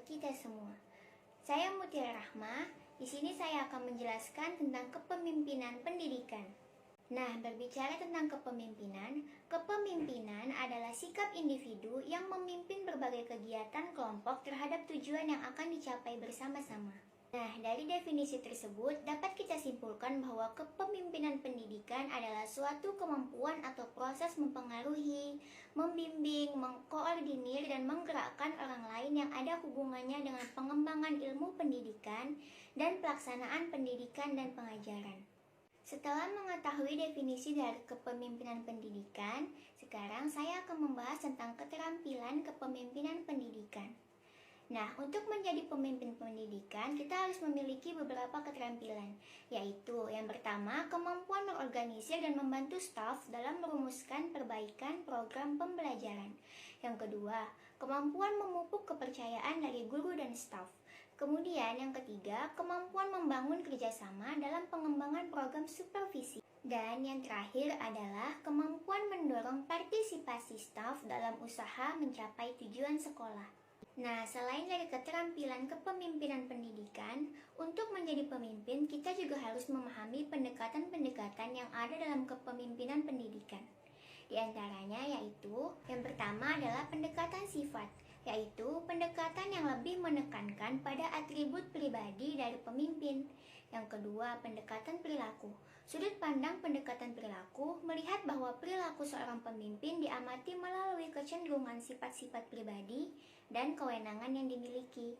kita semua. Saya Mutiara Rahma. Di sini saya akan menjelaskan tentang kepemimpinan pendidikan. Nah, berbicara tentang kepemimpinan adalah sikap individu yang memimpin berbagai kegiatan kelompok terhadap tujuan yang akan dicapai bersama-sama. Nah, dari definisi tersebut dapat kita simpulkan bahwa kepemimpinan pendidikan adalah suatu kemampuan atau proses mempengaruhi, membimbing, mengkoordinir, dan menggerakkan orang lain yang ada hubungannya dengan pengembangan ilmu pendidikan dan pelaksanaan pendidikan dan pengajaran. Setelah mengetahui definisi dari kepemimpinan pendidikan, sekarang saya akan membahas tentang keterampilan kepemimpinan pendidikan. Nah, untuk menjadi pemimpin pendidikan, kita harus memiliki beberapa keterampilan, yaitu yang pertama, kemampuan mengorganisir dan membantu staf dalam merumuskan perbaikan program pembelajaran. Yang kedua, kemampuan memupuk kepercayaan dari guru dan staf. Kemudian yang ketiga, kemampuan membangun kerjasama dalam pengembangan program supervisi. Dan yang terakhir adalah kemampuan mendorong partisipasi staf dalam usaha mencapai tujuan sekolah. Nah, selain dari keterampilan kepemimpinan pendidikan, untuk menjadi pemimpin, kita juga harus memahami pendekatan-pendekatan yang ada dalam kepemimpinan pendidikan. Di antaranya yaitu, yang pertama adalah pendekatan sifat, yaitu pendekatan yang lebih menekankan pada atribut pribadi dari pemimpin. Yang kedua, pendekatan perilaku. Sudut pandang pendekatan perilaku melihat bahwa perilaku seorang pemimpin diamati melalui kecenderungan sifat-sifat pribadi dan kewenangan yang dimiliki.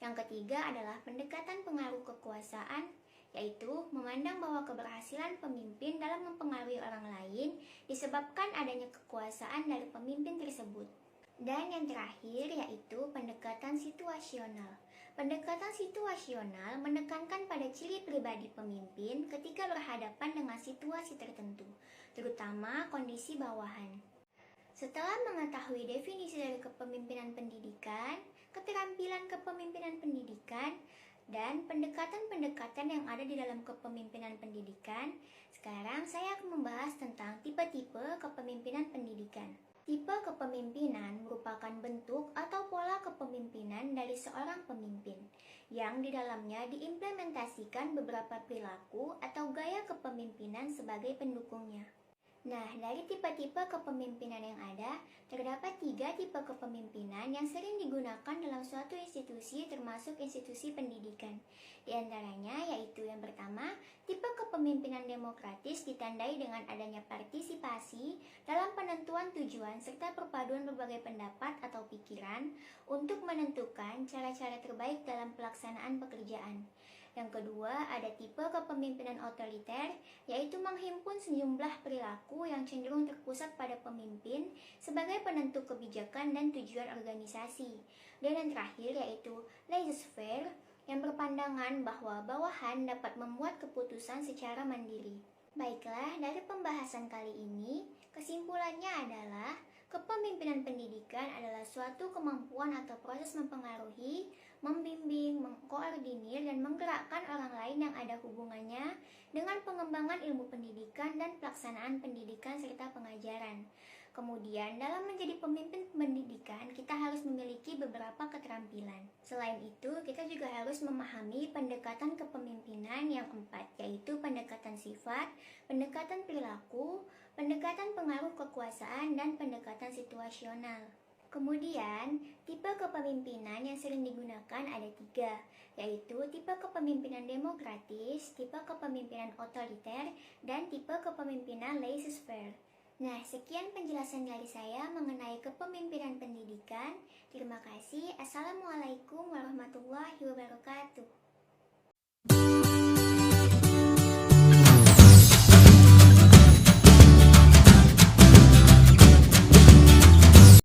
Yang ketiga adalah pendekatan pengaruh kekuasaan, yaitu memandang bahwa keberhasilan pemimpin dalam mempengaruhi orang lain disebabkan adanya kekuasaan dari pemimpin tersebut. Dan yang terakhir yaitu pendekatan situasional. Pendekatan situasional menekankan pada ciri pribadi pemimpin ketika berhadapan dengan situasi tertentu, terutama kondisi bawahan. Setelah mengetahui definisi dari kepemimpinan pendidikan, keterampilan kepemimpinan pendidikan, dan pendekatan-pendekatan yang ada di dalam kepemimpinan pendidikan, sekarang saya akan membahas tentang tipe-tipe kepemimpinan pendidikan. Tipe kepemimpinan merupakan bentuk atau pola kepemimpinan dari seorang pemimpin, yang di dalamnya diimplementasikan beberapa perilaku atau gaya kepemimpinan sebagai pendukungnya. Nah, dari tipe-tipe kepemimpinan yang ada, terdapat 3 tipe kepemimpinan yang sering digunakan dalam suatu institusi termasuk institusi pendidikan. Di antaranya yaitu yang pertama, tipe kepemimpinan demokratis ditandai dengan adanya partisipasi dalam penentuan tujuan serta perpaduan berbagai pendapat atau pikiran untuk menentukan cara-cara terbaik dalam pelaksanaan pekerjaan. Yang kedua, ada tipe kepemimpinan otoriter, yaitu menghimpun sejumlah perilaku yang cenderung terpusat pada pemimpin sebagai penentu kebijakan dan tujuan organisasi. Dan yang terakhir yaitu laissez-faire, yang berpandangan bahwa bawahan dapat membuat keputusan secara mandiri. Baiklah, dari pembahasan kali ini, kesimpulannya adalah kepemimpinan pendidikan adalah suatu kemampuan atau proses mempengaruhi, membimbing, mengkoordinir, dan menggerakkan orang lain yang ada hubungannya dengan pengembangan ilmu pendidikan dan pelaksanaan pendidikan serta pengajaran. Kemudian, dalam menjadi pemimpin pendidikan, kita harus memiliki beberapa keterampilan. Selain itu, kita juga harus memahami pendekatan kepemimpinan yang 4, yaitu pendekatan sifat, pendekatan perilaku, pendekatan pengaruh kekuasaan, dan pendekatan situasional. Kemudian, tipe kepemimpinan yang sering digunakan ada 3, yaitu tipe kepemimpinan demokratis, tipe kepemimpinan otoriter, dan tipe kepemimpinan laissez-faire. Nah, sekian penjelasan dari saya mengenai kepemimpinan pendidikan. Terima kasih. Assalamualaikum warahmatullahi wabarakatuh.